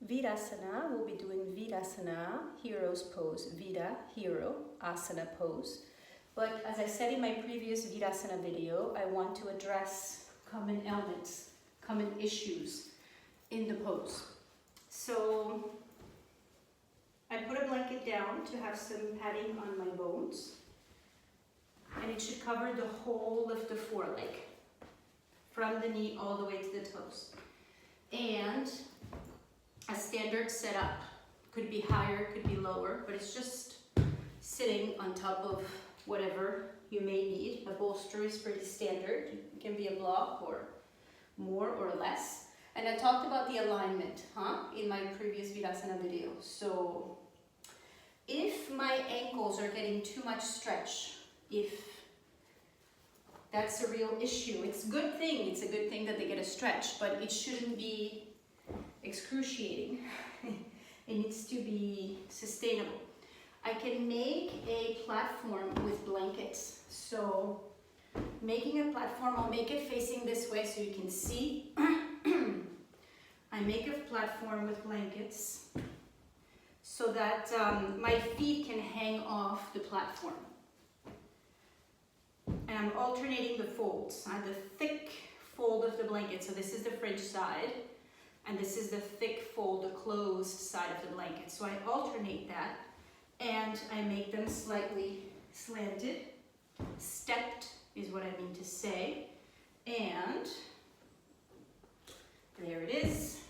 Virāsana, we'll be doing Virāsana, hero's pose, Vira, hero, asana pose. But as I said in my previous Virāsana video, I want to address common elements, common issues in the pose. So I put a blanket down to have some padding on my bones, and it should cover the whole of the foreleg, from the knee all the way to the toes. And a standard setup could be higher, could be lower, but it's just sitting on top of whatever you may need. A bolster is pretty standard. It can be a block or more or less. And I talked about the alignment in my previous Virāsana video. So if my ankles are getting too much stretch, if that's a real issue, it's a good thing. It's a good thing that they get a stretch, but it shouldn't be excruciating. It needs to be sustainable. I can make a platform with blankets. So making a platform, I'll make it facing this way so you can see. I make a platform with blankets so that my feet can hang off the platform. And I'm alternating the folds. I have the thick fold of the blanket, so this is the fringe side, and this is the thick fold, the closed side of the blanket. So I alternate that, and I make them slightly slanted. Stepped is what I mean to say. And there it is.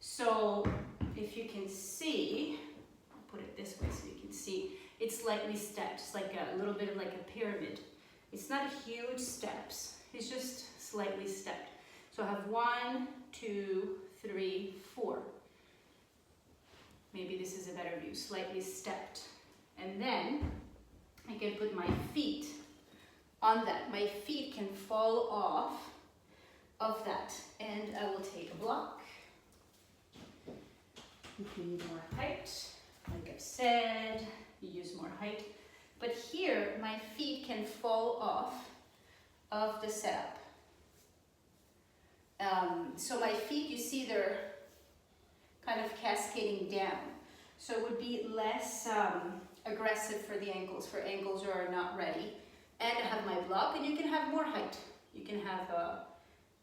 So if you can see, I'll put it this way so you can see, it's slightly stepped. It's like a little bit of like a pyramid. It's not huge steps. It's just slightly stepped. So I have 1, 2, 3, 4. Maybe this is a better view, slightly stepped. And then I can put my feet on that. My feet can fall off of that. And I will take a block. If you need more height, like I've said, you use more height. But here, my feet can fall off of the setup. So my feet, you see, they're kind of cascading down. So it would be less aggressive for the ankles, for ankles who are not ready. And I have my block, and you can have more height. You can have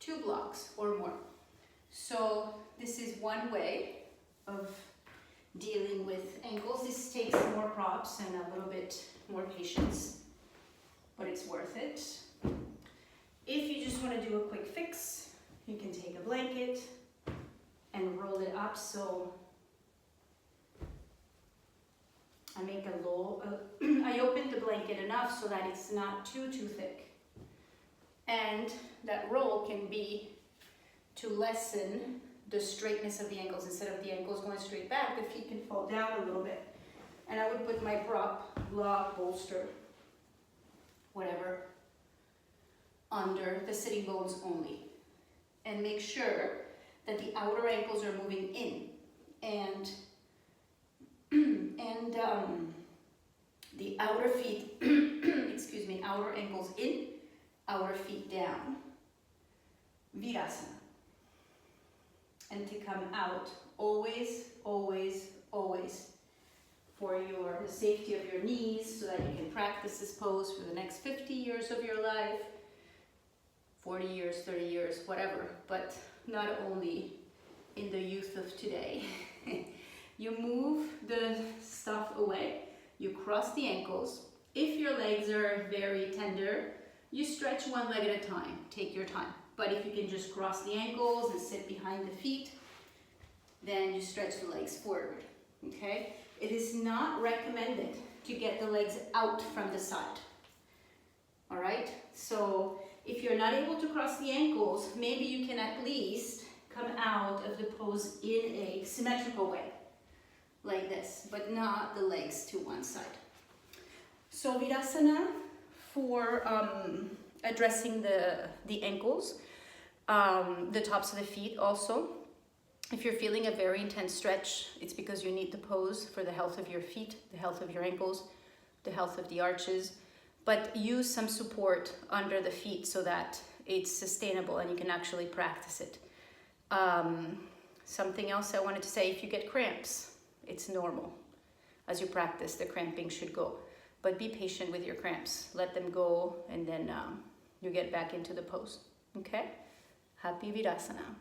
2 blocks or more. So this is one way of dealing with ankles. This takes more props and a little bit more patience, but it's worth it. If you just want to do a quick fix, you can take a blanket and roll it up. So I make a low, I open the blanket enough so that it's not too thick. And that roll can be to lessen the straightness of the ankles. Instead of the ankles going straight back, the feet can fall down a little bit. And I would put my prop, block, bolster, whatever, under the sitting bones only. And make sure that the outer ankles are moving in. And the outer feet, excuse me, outer ankles in, outer feet down. Virāsana. And to come out always, always, always for the safety of your knees, so that you can practice this pose for the next 50 years of your life, 40 years, 30 years, whatever, but not only in the youth of today. You move the stuff away, you cross the ankles. If your legs are very tender, you stretch one leg at a time, take your time. But if you can just cross the ankles and sit behind the feet, then you stretch the legs forward, okay? It is not recommended to get the legs out from the side, all right? So if you're not able to cross the ankles, maybe you can at least come out of the pose in a symmetrical way, like this, but not the legs to one side. So Virāsana for addressing the ankles, the tops of the feet also. If you're feeling a very intense stretch, it's because you need the pose for the health of your feet, the health of your ankles, the health of the arches. But use some support under the feet so that it's sustainable and you can actually practice it. Something else I wanted to say, if you get cramps, it's normal. As you practice, the cramping should go. But be patient with your cramps. Let them go, and then you get back into the pose. Okay? Happy Virāsana.